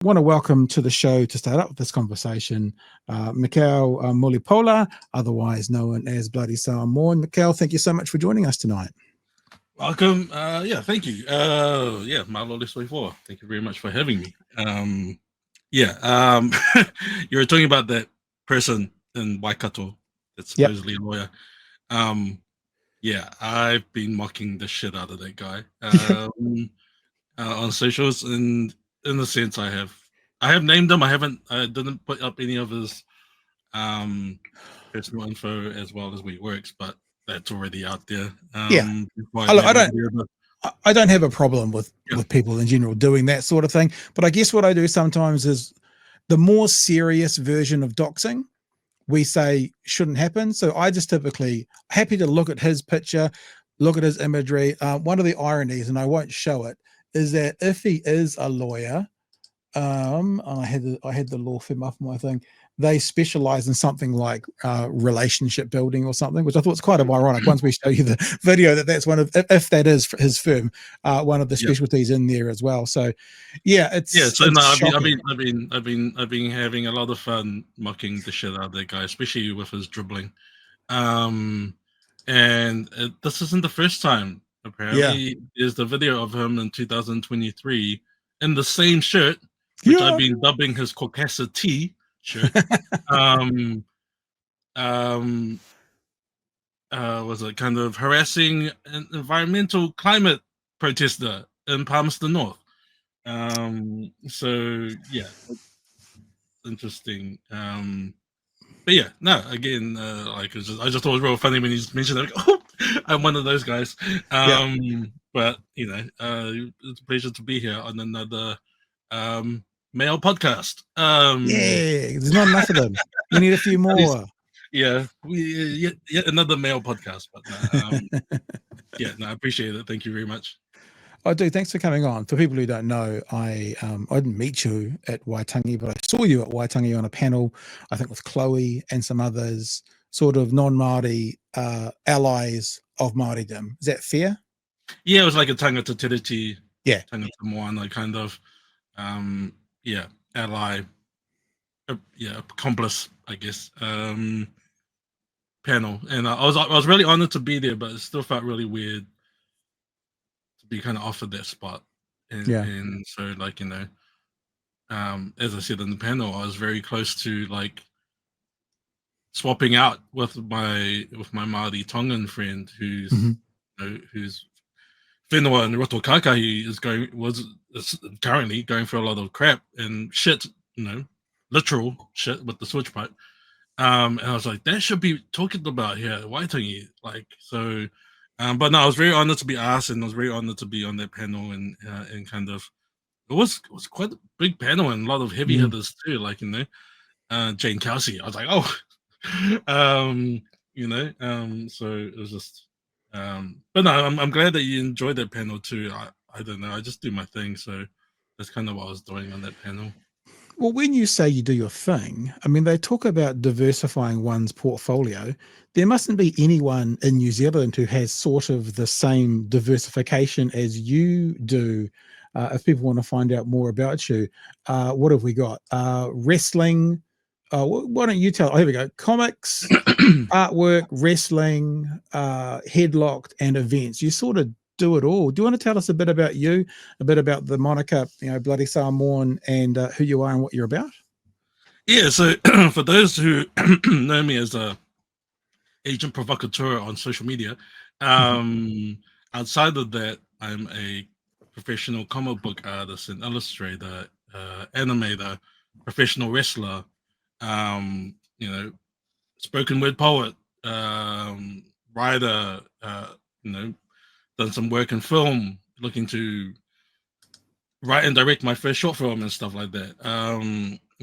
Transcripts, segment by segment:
want to welcome to the show to start up this conversation, Michel Mulipola, otherwise known as Bloody Samoan. Michel, thank you so much for joining us tonight. Welcome. Yeah, thank you. Yeah, Malo Lisway4. Thank you very much for having me. You were talking about that person in Waikato that's Yep. supposedly a lawyer. Yeah, I've been mocking the shit out of that guy on socials, and in the sense I have named him. I didn't put up any of his personal info as well as where he works, but that's already out there. Yeah. Before I I, made I a don't. video, I don't have a problem with yeah. people in general doing that sort of thing, but I guess what I do sometimes is the more serious version of doxing we say shouldn't happen. So I just typically happy to look at his picture, look at his imagery. One of the ironies, and I won't show it, is that if he is a lawyer, I had the law firm up on my thing. They specialize in something like relationship building or something, which I thought was quite ironic. Once we show you the video, that's one of, if that is his firm, one of the specialties in there as well. So, yeah, it's So no, shocking. I've been having a lot of fun mocking the shit out of that guy, especially with his dribbling. And this isn't the first time. Yeah, Apparently, there's the video of him in 2023 in the same shirt, which I've yeah. been dubbing his Caucasity shirt. um, um, was it kind of harassing an environmental climate protester in Palmerston North. So yeah, interesting. But yeah, no, again, like I just thought it was real funny when you just mentioned that. Like, oh, I'm one of those guys. But you know, it's a pleasure to be here on another male podcast. Yeah, there's not enough of them. We need a few more. Yeah, yet another male podcast. But yeah, no, I appreciate it. Thank you very much. I do. Thanks for coming on. For people who don't know, I didn't meet you at Waitangi, but I saw you at Waitangi on a panel, I think with Chloe and some others, sort of non-Māori allies of Māoridom. Is that fair? Yeah, it was like a tangata tiriti, Yeah. tangata moana kind of, ally, accomplice, I guess, panel. And I was really honored to be there, but it still felt really weird to be kind of offered that spot. And so like, you know, as I said in the panel, I was very close to like swapping out with my Māori Tongan friend who's who's whenua and Roto Kakahi is currently going through a lot of crap and shit, you know, literal shit with the switch pipe. And I was like, that should be talked about here at Waitangi. Like, so, but no, I was very honored to be asked, and I was very honored to be on that panel, and kind of, it was quite a big panel and a lot of heavy hitters too, like, you know, Jane Kelsey. I was like, oh, you know, so it was just, but no, I'm glad that you enjoyed that panel too. I don't know, I just do my thing, so that's kind of what I was doing on that panel. Well, when you say you do your thing, I mean, they talk about diversifying one's portfolio. There mustn't be anyone in New Zealand who has sort of the same diversification as you do. If people want to find out more about you, what have we got? Wrestling. Why don't you tell? Oh, here we go. Comics, artwork, wrestling, headlocked, and events. You sort of do it all. Do you want to tell us a bit about you, a bit about the moniker, you know, Bloody Samoan, and who you are and what you're about? Yeah, so for those who know me as a agent provocateur on social media, outside of that, I'm a professional comic book artist and illustrator, animator, professional wrestler, you know, spoken word poet, writer, you know, done some work in film, looking to write and direct my first short film and stuff like that.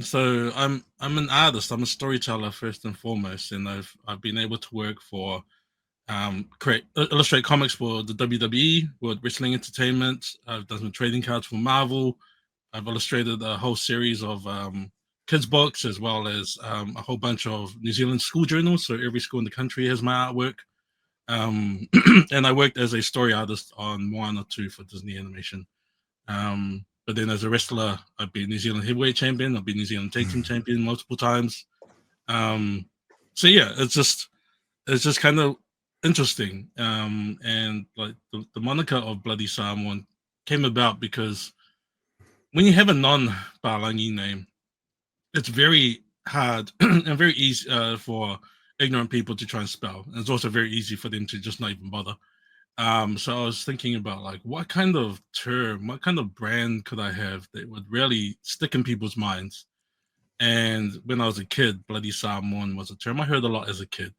So I'm an artist. I'm a storyteller first and foremost, and I've been able to work for illustrate comics for the WWE, World Wrestling Entertainment. I've done some trading cards for Marvel. I've illustrated a whole series of kids books, as well as a whole bunch of New Zealand school journals. So every school in the country has my artwork. And I worked as a story artist on Moana 2 for Disney Animation. But then as a wrestler, I've been New Zealand heavyweight champion. I've been New Zealand tag team champion multiple times. So yeah, it's just kind of interesting. And like the moniker of Bloody Samoan came about because when you have a non-Palangi name, it's very hard and very easy for ignorant people to try and spell. And it's also very easy for them to just not even bother. So I was thinking about like what kind of term, what kind of brand could I have that would really stick in people's minds? And when I was a kid, Bloody Samoan was a term I heard a lot as a kid,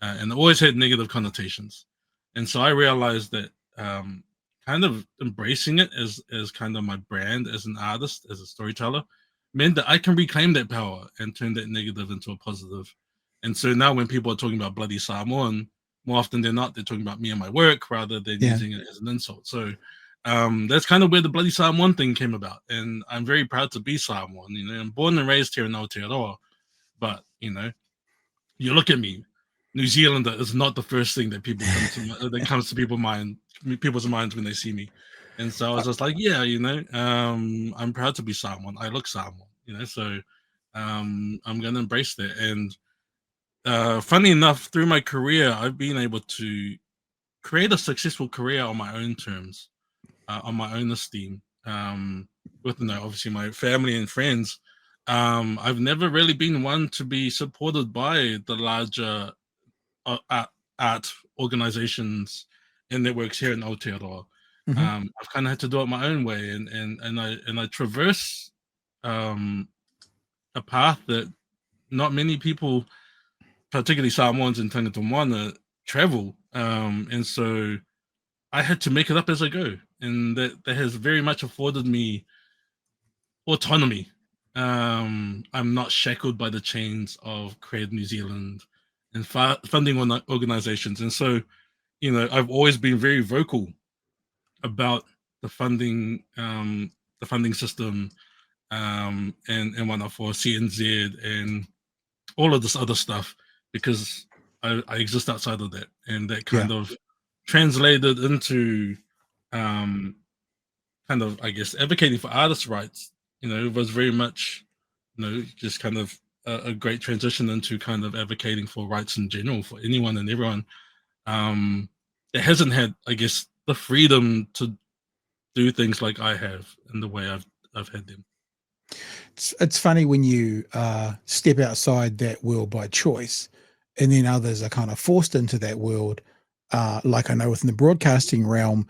and it always had negative connotations. And so I realized that kind of embracing it as kind of my brand as an artist, as a storyteller, meant that I can reclaim that power and turn that negative into a positive. And so now when people are talking about Bloody Samoan, more often than not, they're talking about me and my work rather than using it as an insult. So that's kind of where the Bloody Samoan thing came about. And I'm very proud to be Samoan. You know, I'm born and raised here in Aotearoa, but you know, you look at me, New Zealander is not the first thing that people come to that comes to people's minds when they see me. And so I was just like, yeah, you know, I'm proud to be Samoan. I look Samoan, you know, so I'm gonna embrace that. And funny enough, through my career, I've been able to create a successful career on my own terms, on my own esteem, with obviously my family and friends. I've never really been one to be supported by the larger art organizations and networks here in Aotearoa. I've kind of had to do it my own way, and I traverse a path that not many people, particularly Samoans and Tangata Moana, travel. And so I had to make it up as I go, and that has very much afforded me autonomy. I'm not shackled by the chains of Create New Zealand and funding organizations, and so you know I've always been very vocal about the funding system, and whatnot for CNZ and all of this other stuff, because I exist outside of that, and that kind of translated into kind of, I guess, advocating for artists' rights. You know, it was very much, just kind of a great transition into kind of advocating for rights in general for anyone and everyone that hasn't had, I guess, the freedom to do things like I have in the way I've had them. It's funny when you step outside that world by choice, and then others are kind of forced into that world. Like I know within the broadcasting realm,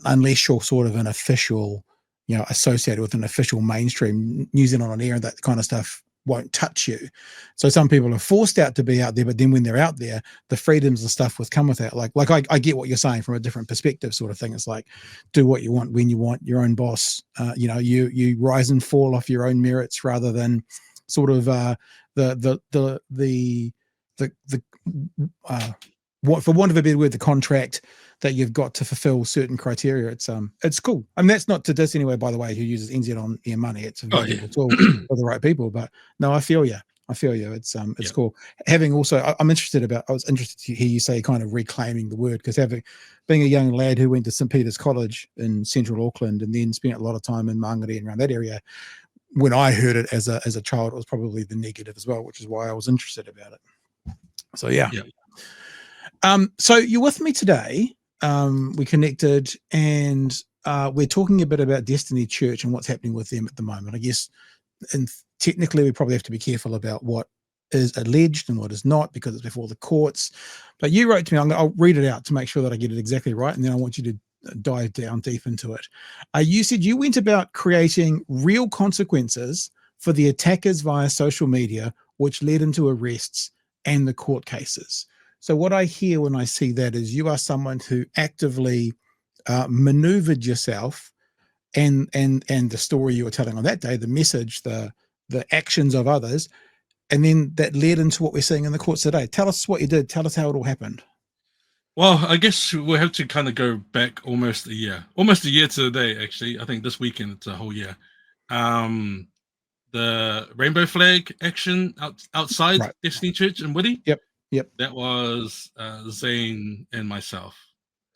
unless you're sort of an official, associated with an official mainstream New Zealand on air and that kind of stuff won't touch you. So some people are forced out to be out there, but then when they're out there, the freedoms and stuff with come with that. Like I get what you're saying from a different perspective, sort of thing. It's like, do what you want when you want, your own boss. You rise and fall off your own merits rather than sort of what, for want of a better word, the contract that you've got to fulfill certain criteria. It's cool. I mean, that's not to diss anyway, by the way, who uses NZ on air money. It's a valuable tool for the right people. But no, I feel you. It's cool. Having also, I was interested to hear you say kind of reclaiming the word, because being a young lad who went to St. Peter's College in central Auckland and then spent a lot of time in Mangere and around that area, when I heard it as a child, it was probably the negative as well, which is why I was interested about it. So yeah. So you're with me today. We connected, and we're talking a bit about Destiny Church and what's happening with them at the moment. I guess, and technically, we probably have to be careful about what is alleged and what is not, because it's before the courts. But you wrote to me. I'll read it out to make sure that I get it exactly right, and then I want you to dive down deep into it. You said you went about creating real consequences for the attackers via social media, which led into arrests and the court cases. So what I hear when I see that is you are someone who actively maneuvered yourself and the story you were telling on that day, the message, the actions of others, and then that led into what we're seeing in the courts today. Tell us what you did. Tell us how it all happened. Well, I guess we'll have to kind of go back almost a year to the day, actually. I think this weekend it's a whole year. The rainbow flag action outside Destiny Church in Woody. Yep. That was Zane and myself,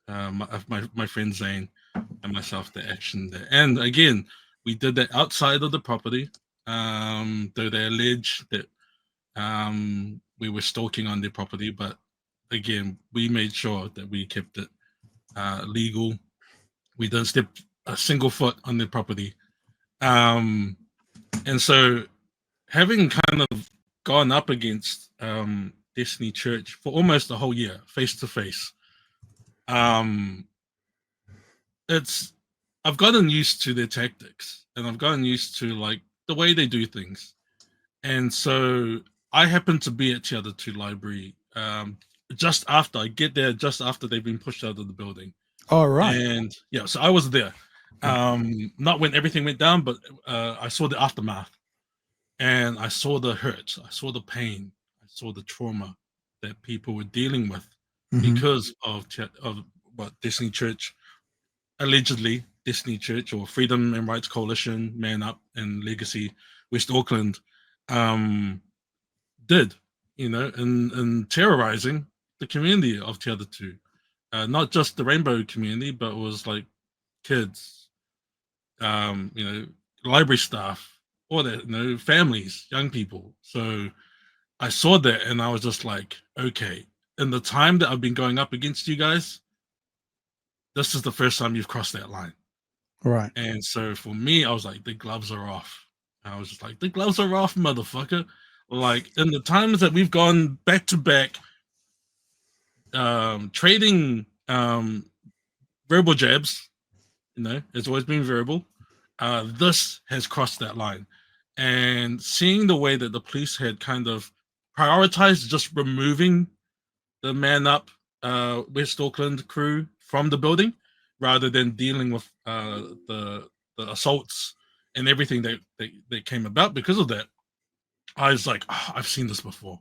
my friend Zane. and myself the action there. And again, we did that outside of the property. Though they allege that we were stalking on their property, but again, we made sure that we kept it legal. We didn't step a single foot on their property. And so having kind of gone up against Destiny Church for almost a whole year, face to face, it's I've gotten used to their tactics, and I've gotten used to like the way they do things. And so I happen to be at Te Atatu Library just after I get there, just after they've been pushed out of the building. Oh, right. And yeah, so I was there. Not when everything went down, but I saw the aftermath, and I saw the hurt, I saw the pain, I saw the trauma that people were dealing with because of what Destiny Church, allegedly Destiny Church or Freedom and Rights Coalition, Man Up, and Legacy West Auckland did, in terrorizing the community of Te Atatu. Not just the rainbow community, but it was like kids, library staff, all that, families, young people. So I saw that and I was just like, okay, in the time that I've been going up against you guys, this is the first time you've crossed that line. Right. And so for me, I was like, the gloves are off. I was just like, the gloves are off, motherfucker. Like in the times that we've gone back to back, trading verbal jabs, it's always been verbal. This has crossed that line. And seeing the way that the police had kind of prioritized just removing the Man Up West Auckland crew from the building, rather than dealing with the assaults and everything that came about because of that, I was like, oh, I've seen this before.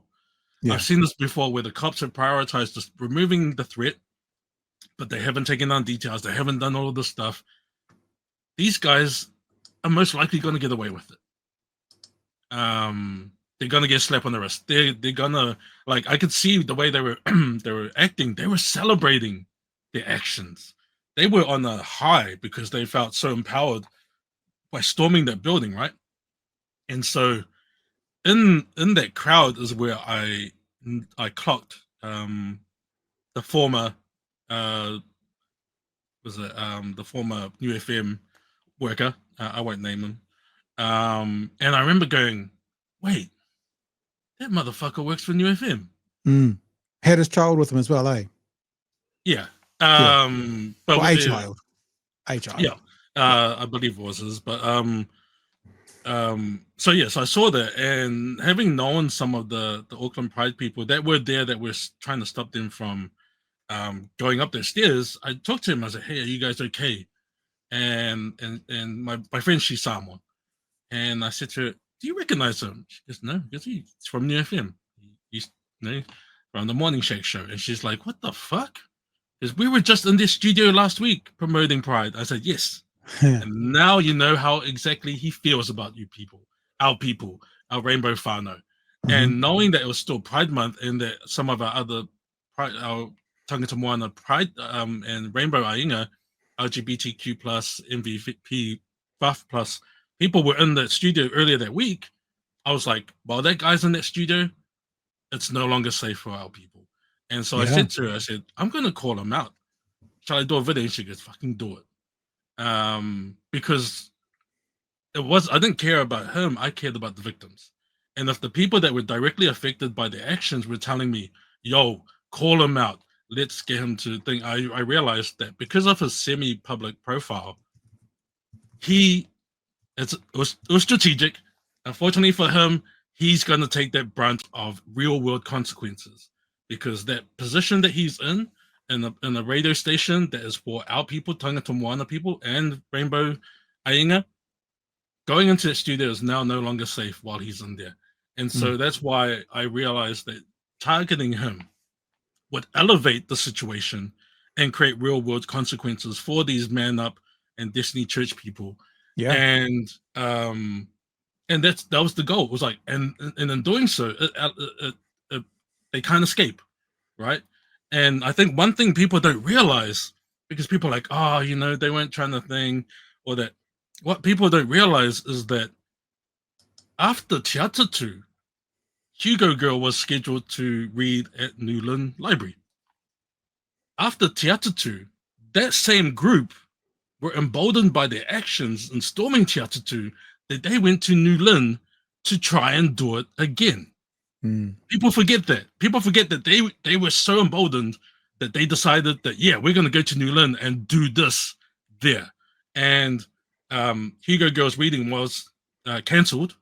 Yeah. I've seen this before where the cops have prioritized just removing the threat, but they haven't taken on details. They haven't done all of this stuff. These guys are most likely going to get away with it. They're going to get slapped on the wrist. They're going to, like, I could see the way they were they were acting. They were celebrating their actions. They were on a high because they felt so empowered by storming that building, right? And so in that crowd is where I clocked the former the former New FM worker. I won't name him. And I remember going, wait, that motherfucker works for New FM. Had his child with him as well, eh? Yeah. But a child. Yeah. I believe it was his, but so yes, I saw that, and having known some of the Auckland Pride people that were there that were trying to stop them from going up their stairs, I talked to him. I said, "Hey, are you guys okay?" And my friend, she's Samoan, and I said to her, "Do you recognize him?" She goes, "No, because he's from New FM. He's from the Morning Shake show." And she's like, "What the fuck?" Because we were just in this studio last week promoting Pride. I said, "Yes." And now you know how exactly he feels about you people, our Rainbow whānau. And knowing that it was still Pride Month and that some of our other Pride, our Tangata Moana Pride and Rainbow Ainga, LGBTQ plus, MVP buff plus, people were in that studio earlier that week, I was like, while that guy's in that studio, it's no longer safe for our people. And so I said to her, I said, I'm going to call him out. Shall I do a video? And she goes, fucking do it. Because I didn't care about him, I cared about the victims. And if the people that were directly affected by the actions were telling me, yo, call him out, let's get him to think, I realized that because of his semi-public profile, it was strategic. Unfortunately for him, he's going to take that brunt of real world consequences, because that position that he's in a radio station that is for our people, Tangata Moana people, and Rainbow Ainga, going into that studio is now no longer safe while he's in there. And so that's why I realized that targeting him would elevate the situation and create real world consequences for these Man Up and Destiny Church people. Yeah. And that was the goal. It was like, and in doing so, they can't escape, right? And I think one thing people don't realize because people are like, oh, you know, they weren't trying to thing, or that. What people don't realize is that after Te Atatu, Hugo Girl was scheduled to read at Newland Library. After Te Atatu, that same group were emboldened by their actions in storming Te Atatu that they went to Newland to try and do it again. People forget that. People forget that they were so emboldened that they decided that, yeah, we're going to go to Newland and do this there. And Hugo Girl's reading was cancelled,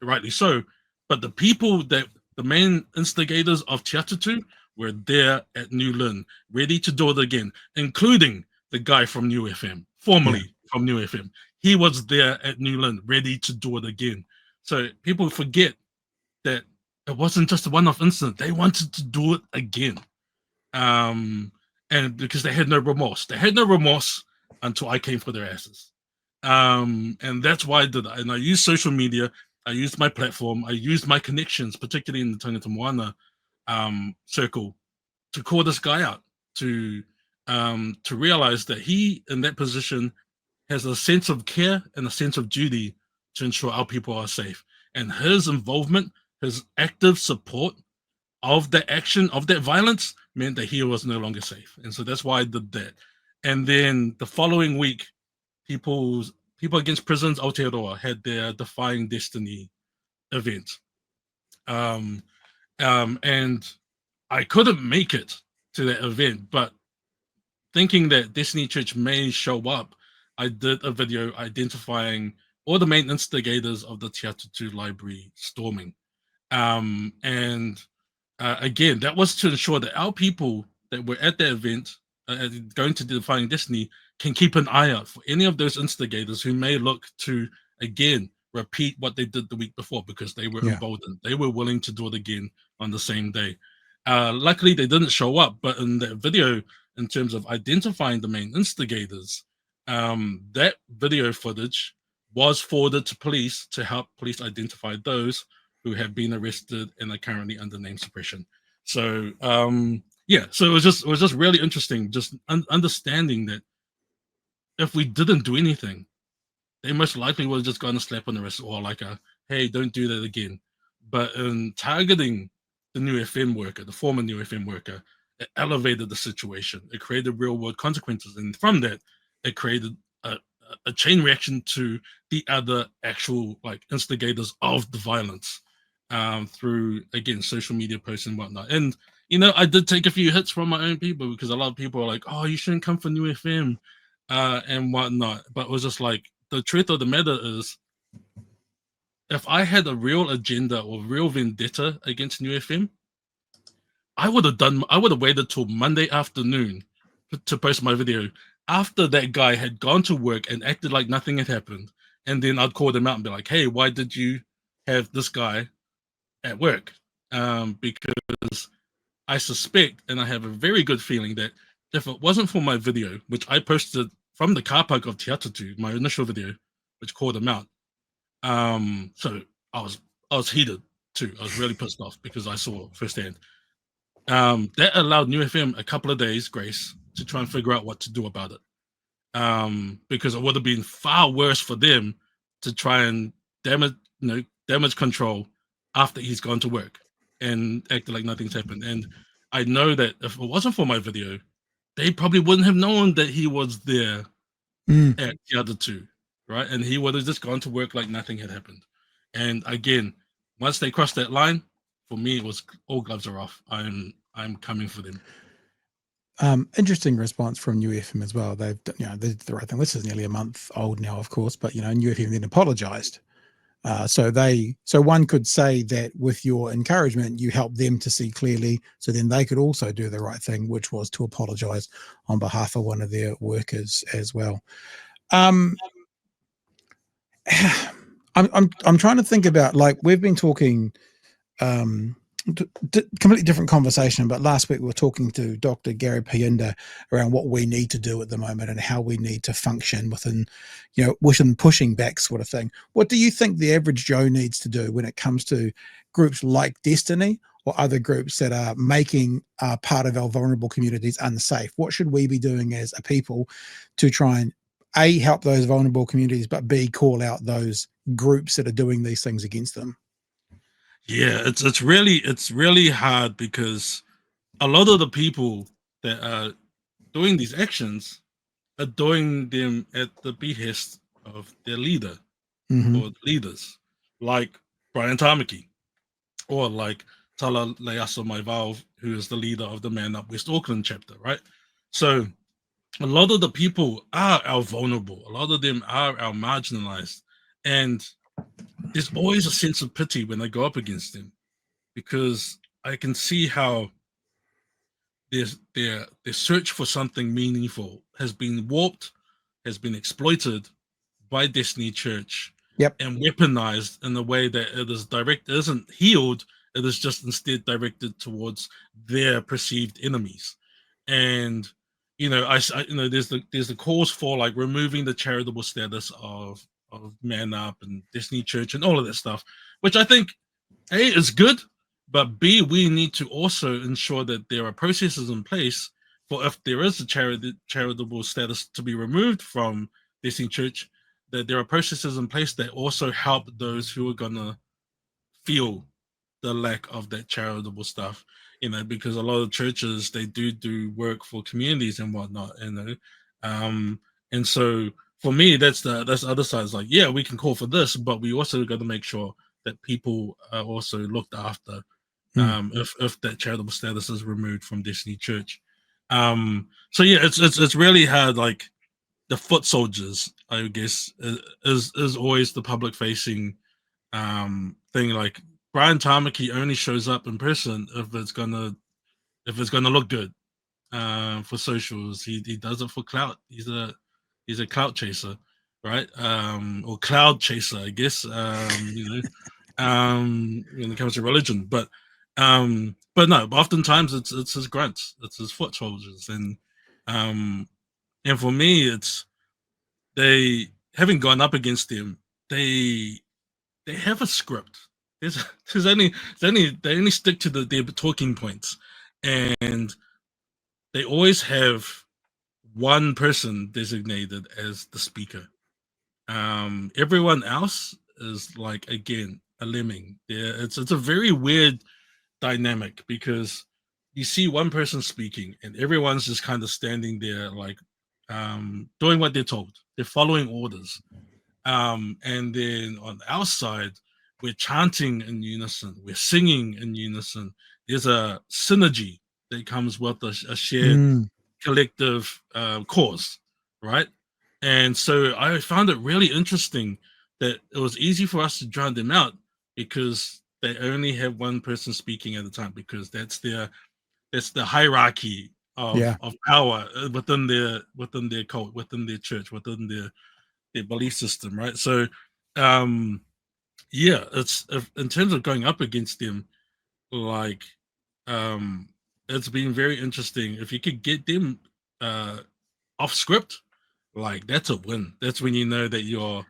rightly so. But the people that the main instigators of Te Atatu were there at Newland, ready to do it again, including the guy from New FM, formerly from New FM. He was there at Newland, ready to do it again. So people forget that it wasn't just a one-off incident. They wanted to do it again. And because they had no remorse. They had no remorse until I came for their asses. And that's why I did it. And I used social media. I used my platform. I used my connections, particularly in the Tangata Moana circle, to call this guy out, to realize that he, in that position, has a sense of care and a sense of duty to ensure our people are safe. And his involvement, his active support of that action, of that violence, meant that he was no longer safe. And so that's why I did that. And then the following week, People Against Prisons Aotearoa had their Defying Destiny event. And I couldn't make it to that event, but thinking that Destiny Church may show up, I did a video identifying all the main instigators of the Te Atatu Library storming. Again, that was to ensure that our people that were at the event, going to Defying Destiny, can keep an eye out for any of those instigators who may look to, again, repeat what they did the week before, because they were emboldened. They were willing to do it again on the same day. Luckily, they didn't show up, but in that video, in terms of identifying the main instigators, that video footage was forwarded to police to help police identify those who have been arrested and are currently under name suppression. So so it was just really interesting, just understanding that if we didn't do anything, they most likely would have just gone a slap on the wrist, or like a, hey, don't do that again. But in targeting the New FM worker, the former New FM worker, it elevated the situation. It created real world consequences. And from that, it created a chain reaction to the other actual instigators of the violence through, again, social media posts and whatnot. And, I did take a few hits from my own people, because a lot of people are like, oh, you shouldn't come for New FM and whatnot. But it was just like, the truth of the matter is, if I had a real agenda or real vendetta against New FM, I would have waited till Monday afternoon to post my video after that guy had gone to work and acted like nothing had happened. And then I'd call them out and be like, hey, why did you have this guy at work? Because I suspect, and I have a very good feeling, that if it wasn't for my video, which I posted from the car park of Te Atatu, my initial video, which called him out. So I was heated too. I was really pissed off because I saw firsthand. That allowed New FM a couple of days grace to try and figure out what to do about it. Because it would have been far worse for them to try and damage control after he's gone to work and acted like nothing's happened. And I know that if it wasn't for my video, they probably wouldn't have known that he was there at the other two, right? And he would have just gone to work like nothing had happened. And again, once they crossed that line, for me, it was all gloves are off. I'm coming for them. Interesting response from New FM as well. They did the right thing. This is nearly a month old now, of course, but New FM then apologized. So one could say that with your encouragement, you helped them to see clearly. So then they could also do the right thing, which was to apologize on behalf of one of their workers as well. I'm trying to think about, we've been talking, completely different conversation, but last week we were talking to Dr. Gary Pienda around what we need to do at the moment and how we need to function within pushing back sort of thing. What do you think the average Joe needs to do when it comes to groups like Destiny or other groups that are making part of our vulnerable communities unsafe? What should we be doing as a people to try and A, help those vulnerable communities, but B, call out those groups that are doing these things against them? Yeah, it's really hard because a lot of the people that are doing these actions are doing them at the behest of their leader Mm-hmm. or leaders, like Brian Tamaki, or like Tala Leaso Maivao, who is the leader of the Man Up West Auckland chapter, right? So a lot of the people are our vulnerable. A lot of them are our marginalized. And there's always a sense of pity when I go up against them because I can see how their search for something meaningful has been warped, has been exploited by Destiny Church, Yep. and weaponized in a way that it isn't healed, it is just instead directed towards their perceived enemies. And there's the calls for like removing the charitable status of Man Up and Destiny Church and all of that stuff, which I think A is good, but B, we need to also ensure that there are processes in place for if there is a charitable status to be removed from Destiny Church, that there are processes in place that also help those who are gonna feel the lack of that charitable stuff, because a lot of churches, they do work for communities and whatnot, um, and so for me, that's the other side. Is like, yeah, we can call for this, but we also got to make sure that people are also looked after, if that charitable status is removed from Destiny Church. So yeah, it's really hard. Like the foot soldiers, I guess, is always the public facing thing. Like Brian Tamaki only shows up in person if it's gonna look good for socials. He does it for clout. He's a clout chaser, right? Or cloud chaser, I guess. When it comes to religion, but no. But oftentimes it's his grunts, it's his foot soldiers, um, and for me, it's they having gone up against him. They have a script. There's, they only stick to their talking points, and they always have one person designated as the speaker. Everyone else is like, again, a lemming. Yeah, it's a very weird dynamic because you see one person speaking and everyone's just kind of standing there like doing what they're told. They're following orders. And then on our side, we're chanting in unison, we're singing in unison. There's a synergy that comes with a shared Mm. collective cause, right? And so I found it really interesting that it was easy for us to drown them out because they only have one person speaking at a time, because that's the hierarchy Yeah. of power within their cult, within their church, within their belief system, right? So yeah, in terms of going up against them, like um it's been very interesting. If you could get them off script, like that's a win. That's when you know that you're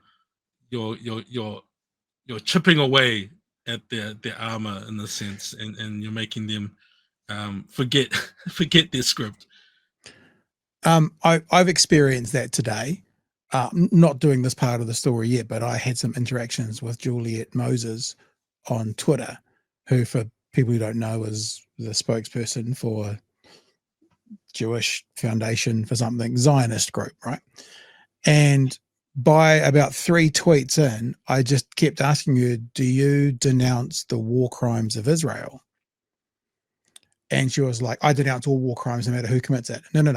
you're chipping away at their armor in a sense, and you're making them forget forget their script. I've experienced that today. Not doing this part of the story yet, but I had some interactions with Juliet Moses on Twitter, who, for people who don't know, is the spokesperson for Jewish Foundation for something, Zionist group, right? And by about 3 tweets in, I just kept asking her, do you denounce the war crimes of Israel? And she was like, I denounce all war crimes no matter who commits it. No.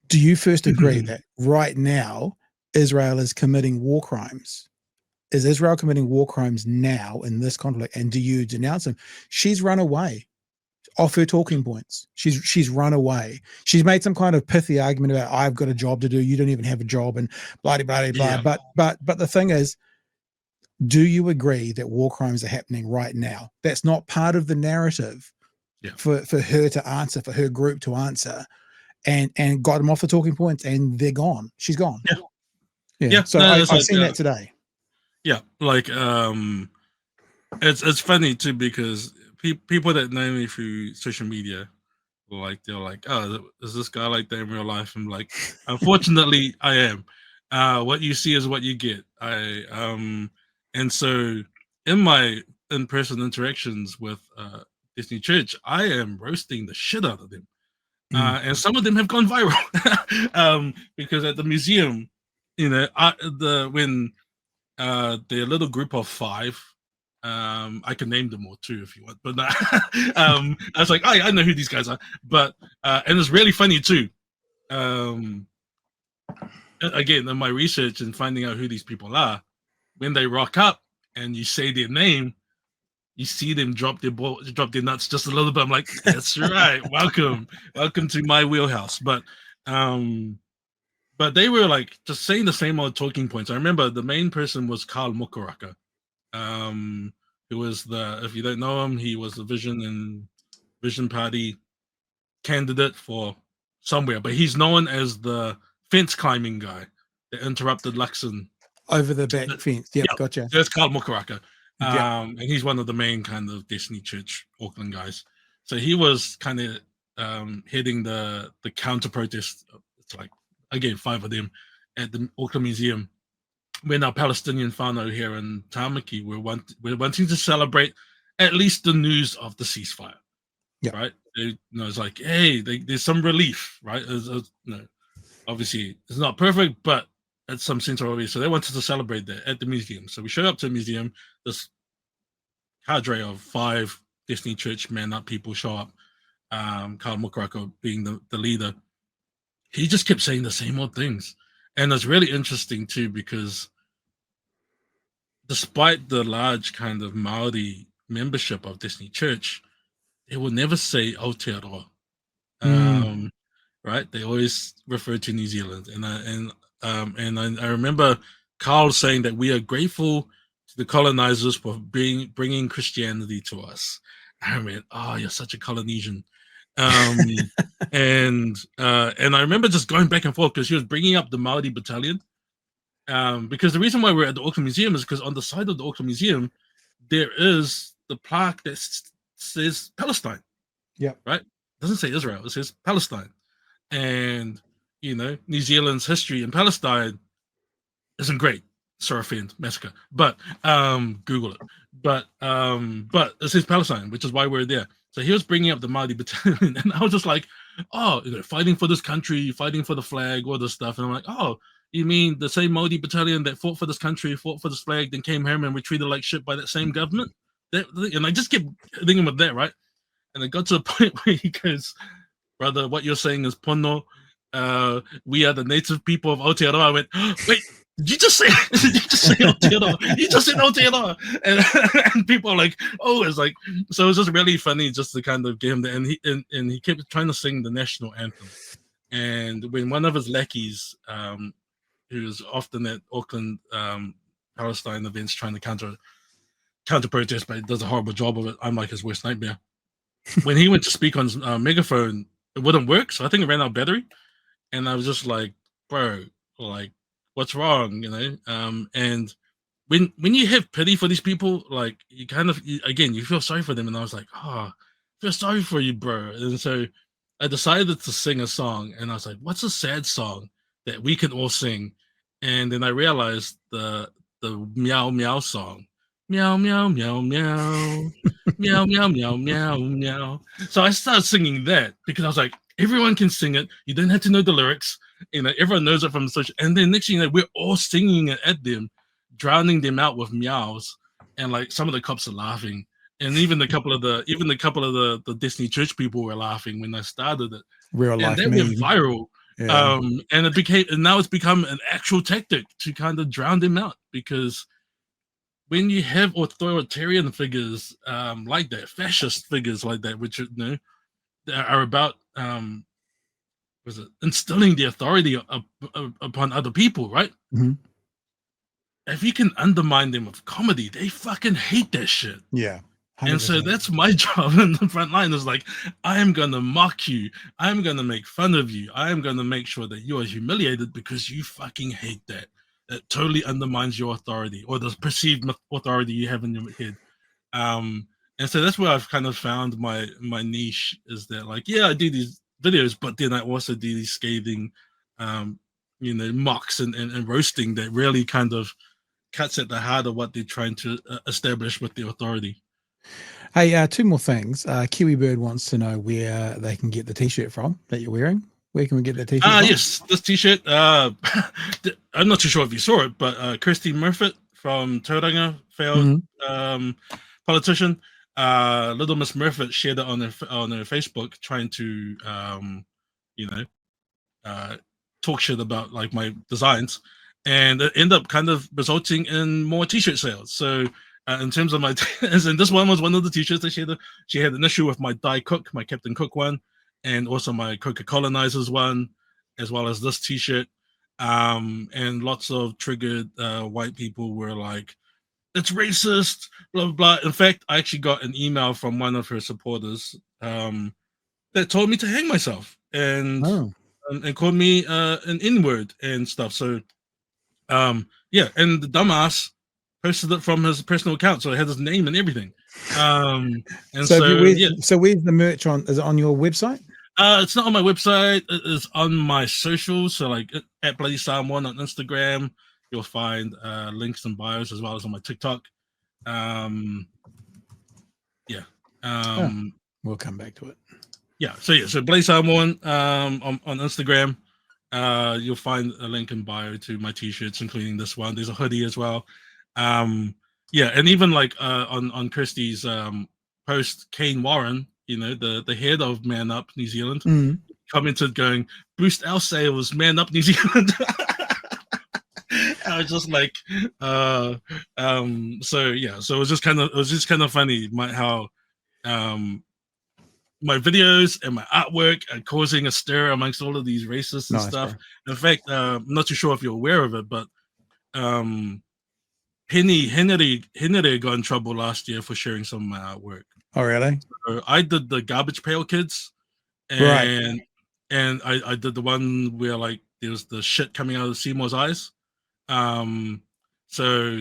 Do you first agree that right now Israel is committing war crimes? Is Israel committing war crimes now in this conflict? And do you denounce them? She's run away off her talking points. She's run away. She's made some kind of pithy argument about, I've got a job to do, you don't even have a job, and blah blah blah. Yeah. But the thing is, do you agree that war crimes are happening right now? That's not part of the narrative for her to answer, for her group to answer. And got them off the talking points, and they're gone. She's gone. Yeah. So No, I've seen that today. Yeah, like it's funny too because people that know me through social media, like they're like, oh, is this guy like that in real life? I'm like, unfortunately, I am. What you see is what you get. And so in my in-person interactions with Disney Church, I am roasting the shit out of them. And some of them have gone viral. Because at the museum, when the little group of 5, I can name them all too if you want, but I was like, I know who these guys are, but and it's really funny too. Again, in my research and finding out who these people are, when they rock up and you say their name, you see them drop their nuts just a little bit. I'm like, that's right, welcome to my wheelhouse. But they were like just saying the same old talking points. I remember the main person was Carl Mokaraka, who was if you don't know him, he was the Vision Party candidate for somewhere, but he's known as the fence climbing guy that interrupted Luxon over the back fence. Yep, gotcha. That's Carl Mokaraka. And he's one of the main kind of Destiny Church Auckland guys. So he was kind of heading the counter protest. It's like, again, 5 of them at the Auckland Museum when our Palestinian whānau here in Tāmaki we're wanting to celebrate at least the news of the ceasefire. Yeah. Right? It's like, hey, there's some relief, right? Obviously, it's not perfect, but at some sense already. So they wanted to celebrate that at the museum. So we showed up to the museum. This cadre of 5 Destiny Church man-up people show up. Carl Mokaraka being the leader. He just kept saying the same old things. And it's really interesting, too, because despite the large kind of Maori membership of Destiny Church, they will never say Aotearoa. Right? They always refer to New Zealand. And I remember Carl saying that we are grateful to the colonizers for bringing Christianity to us. I mean, you're such a Polynesian. And I remember just going back and forth because he was bringing up the Maori battalion. Because the reason why we're at the Auckland Museum is because on the side of the Auckland Museum, there is the plaque that says Palestine. Yeah. Right? It doesn't say Israel. It says Palestine. And, New Zealand's history in Palestine isn't great. Sarafin massacre. But Google it. But it says Palestine, which is why we're there. So he was bringing up the Māori battalion, and I was just like, fighting for this country, fighting for the flag, all this stuff. And I'm like, oh, you mean the same Māori battalion that fought for this country, fought for this flag, then came home and were treated like shit by that same government? And I just kept thinking with that, right? And it got to a point where he goes, brother, what you're saying is pono. We are the native people of Aotearoa. I went, wait, did you just say Aotearoa? You just said Aotearoa. And people are like, it's like, so it was just really funny just to kind of get him there. And he kept trying to sing the national anthem. And when one of his lackeys, who is often at Auckland Palestine events trying to counter protest, but does a horrible job of it, I'm like his worst nightmare. When he went to speak on his megaphone, it wouldn't work, so I think it ran out of battery. And I was just like, bro, like, what's wrong, and when you have pity for these people, like, you kind of, you feel sorry for them. And I was like, I feel sorry for you, bro. And so I decided to sing a song, and I was like, what's a sad song that we can all sing? And then I realized the meow meow song. Meow meow meow meow. Meow meow meow meow meow. So I started singing that because I was like, everyone can sing it. You don't have to know the lyrics. Everyone knows it from the social. And then next thing you know, we're all singing it at them, drowning them out with meows. And like some of the cops are laughing. And even a couple of the Disney Church people were laughing when I started it. Real life. And that went viral. Yeah. And now it's become an actual tactic to kind of drown them out, because when you have authoritarian figures like that, fascist figures like that, which are about instilling the authority upon other people, right? Mm-hmm. If you can undermine them with comedy, they fucking hate that shit. Yeah. 100%. And so that's my job in the front line, is like, I am going to mock you. I'm going to make fun of you. I am going to make sure that you are humiliated because you fucking hate that. It totally undermines your authority, or the perceived authority you have in your head. And so that's where I've kind of found my niche, is that like, yeah, I do these videos, but then I also do these scathing, mocks and roasting that really kind of cuts at the heart of what they're trying to establish with the authority. Hey, two more things. Kiwi Bird wants to know where they can get the T-shirt from that you're wearing. Where can we get the T-shirt from? Yes, this T-shirt. I'm not too sure if you saw it, but Kirsty Murfitt from Tauranga, failed politician. Little Miss Murfitt shared it on her Facebook, trying to talk shit about like my designs, and it ended up kind of resulting in more T-shirt sales. So in terms of my, and this one was one of the T-shirts that she had an issue with my Die Cook, my Captain Cook one, and also my Coca Colonizers one, as well as this T-shirt. And lots of triggered white people were like, "It's racist," blah blah blah. In fact, I actually got an email from one of her supporters that told me to hang myself, and called me an N-word and stuff. So yeah, and the dumbass posted it from his personal account, so it had his name and everything. And so where's the merch on? Is it on your website? It's not on my website. It is on my socials. So like at Bloody Samoan on Instagram, you'll find links and bios, as well as on my TikTok. We'll come back to it. So Bloody Samoan on Instagram. You'll find a link in bio to my T-shirts, including this one. There's a hoodie as well. And even like on Kirsty's post, Kane Warren, the head of Man Up New Zealand, commented going, "Boost our sales, Man Up New Zealand." I was just like, so it was just kind of funny how my videos and my artwork are causing a stir amongst all of these racists and stuff. Bro. In fact, I'm not too sure if you're aware of it, but Henry got in trouble last year for sharing some of my artwork. Oh, really? So I did the Garbage Pail Kids, and I did the one where like there was the shit coming out of Seymour's eyes. So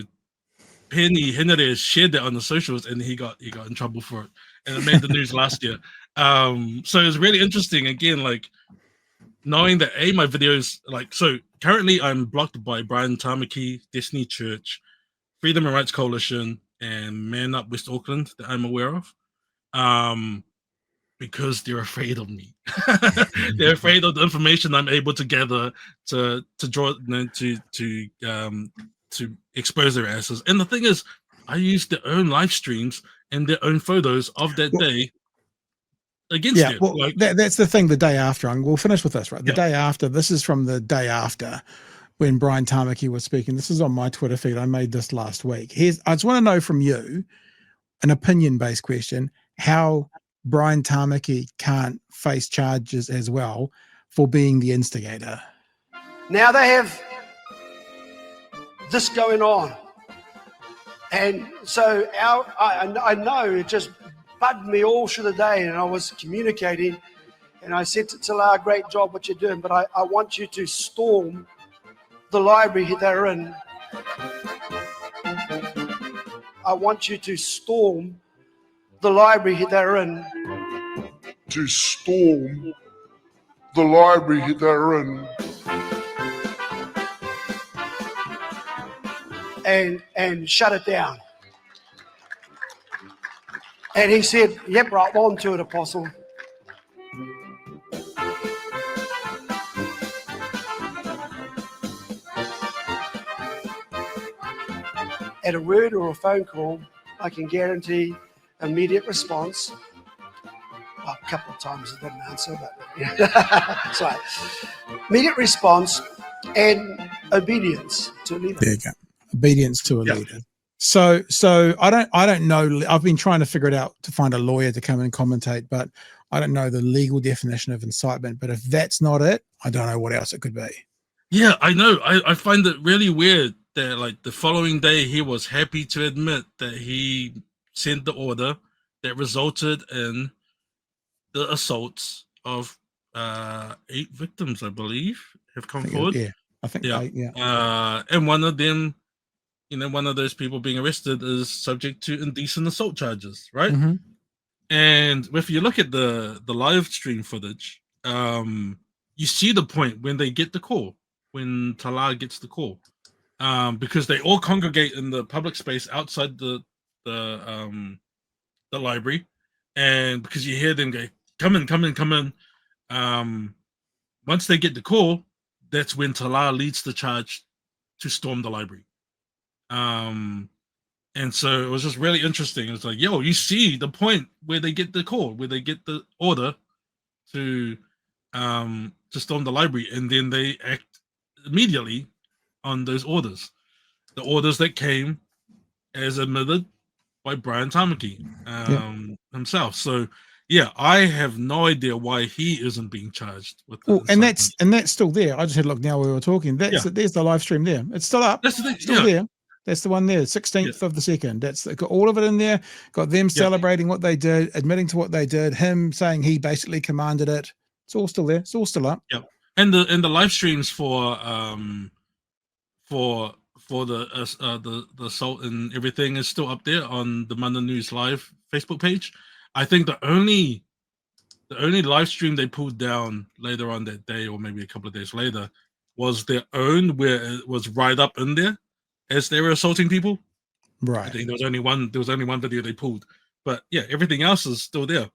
Henry shared that on the socials, and he got in trouble for it, and it made the news last year. So it's really interesting, again, like knowing that my videos, like, so currently I'm blocked by Brian Tamaki, Destiny Church, Freedom and Rights Coalition, and Man Up West Auckland that I'm aware of, because they're afraid of me. They're afraid of the information I'm able to gather to draw, to expose their asses. And the thing is, I use their own live streams and their own photos of that day against it. Well, like, that's the thing. The day after, we'll finish with this, right? The day after, this is from the day after when Brian Tamaki was speaking. This is on my Twitter feed. I made this last week. I just want to know from you, an opinion-based question, how Brian Tamaki can't face charges as well for being the instigator. Now they have this going on. And so I know it just bugged me all through the day, and I was communicating, and I said to Tila, "Great job what you're doing, but I want you to storm the library they're in. I want you to storm the library they're in." To storm the library they're in. And shut it down. And he said, "Yep, right on to it, Apostle." At a word or a phone call, I can guarantee immediate response. Well, a couple of times I didn't answer, but so immediate response and obedience to a leader. There you go. Obedience to a leader. So I don't know. I've been trying to figure it out to find a lawyer to come and commentate, but I don't know the legal definition of incitement. But if that's not it, I don't know what else it could be. Yeah, I know. I find it really weird that like the following day he was happy to admit that he sent the order that resulted in the assaults of 8 victims, I believe, have come forward. Yeah, I think. Yeah. And one of them one of those people being arrested is subject to indecent assault charges, right? Mhm. And if you look at the live stream footage, you see the point when they get the call, when Tala gets the call, because they all congregate in the public space outside the library, and because you hear them go, "Come in, come in, come in." Once they get the call, that's when Tala leads the charge to storm the library. And so it was just really interesting. It's like, yo, you see the point where they get the call, where they get the order to storm the library, and then they act immediately on those orders. The orders that came as admitted by Brian Tamaki himself. So yeah, I have no idea why he isn't being charged with the incitement. and that's still there. I just had a look now while we were talking. There's the live stream there. It's still up. That's the thing. Still there. That's the one there, 16th of the 2nd. That's got all of it in there. Got them celebrating what they did, admitting to what they did, him saying he basically commanded it. It's all still there. It's all still up. Yeah. And the live streams for the assault and everything is still up there on the Mana News Live Facebook page. I think the only live stream they pulled down later on that day, or maybe a couple of days later, was their own, where it was right up in there as they were assaulting people. Right. I think there was only one video they pulled, but yeah, everything else is still there.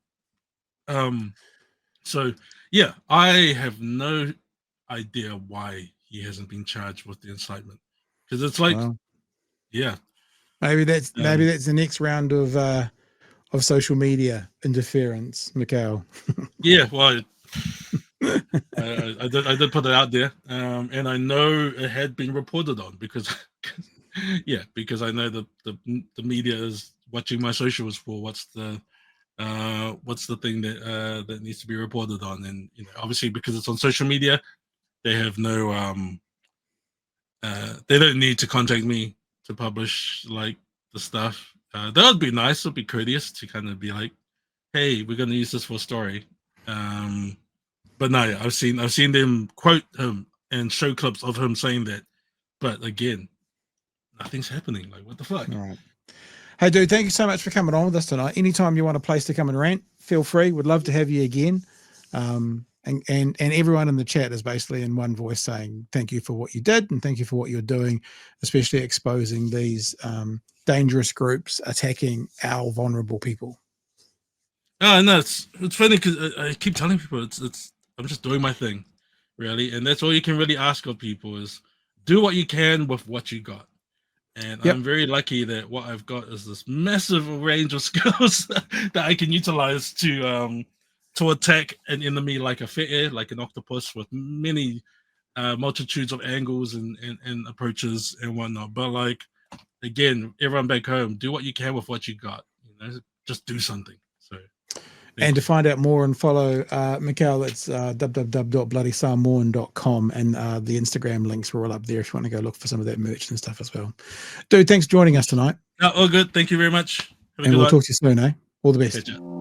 So yeah, I have no idea why he hasn't been charged with the incitement, because it's like, maybe that's the next round of social media interference, Michel. Yeah, well, I did put it out there, and I know it had been reported on because I know the media is watching my socials for what's the thing that needs to be reported on, and obviously because it's on social media, they have no they don't need to contact me to publish like the stuff. That would be nice. It would be courteous to kind of be like, hey, we're going to use this for a story. But no, I've seen them quote him and show clips of him saying that. But again, nothing's happening. Like, what the fuck? All right. Hey, dude, thank you so much for coming on with us tonight. Anytime you want a place to come and rant, feel free. Would love to have you again. And everyone in the chat is basically in one voice saying thank you for what you did and thank you for what you're doing, especially exposing these dangerous groups attacking our vulnerable people. Oh, no, it's funny because I keep telling people I'm just doing my thing, really, and that's all you can really ask of people is do what you can with what you got. And I'm very lucky that what I've got is this massive range of skills that I can utilize to attack an enemy like a fe'e, like an octopus, with many multitudes of angles and approaches and whatnot. But like, again, everyone back home, do what you can with what you got. Just do something. So. And to find out more and follow Michel, it's www.bloodysamoan.com, and the Instagram links are all up there if you want to go look for some of that merch and stuff as well. Dude, thanks for joining us tonight. All good. Thank you very much. And we'll talk to you soon, eh? All the best. Gotcha.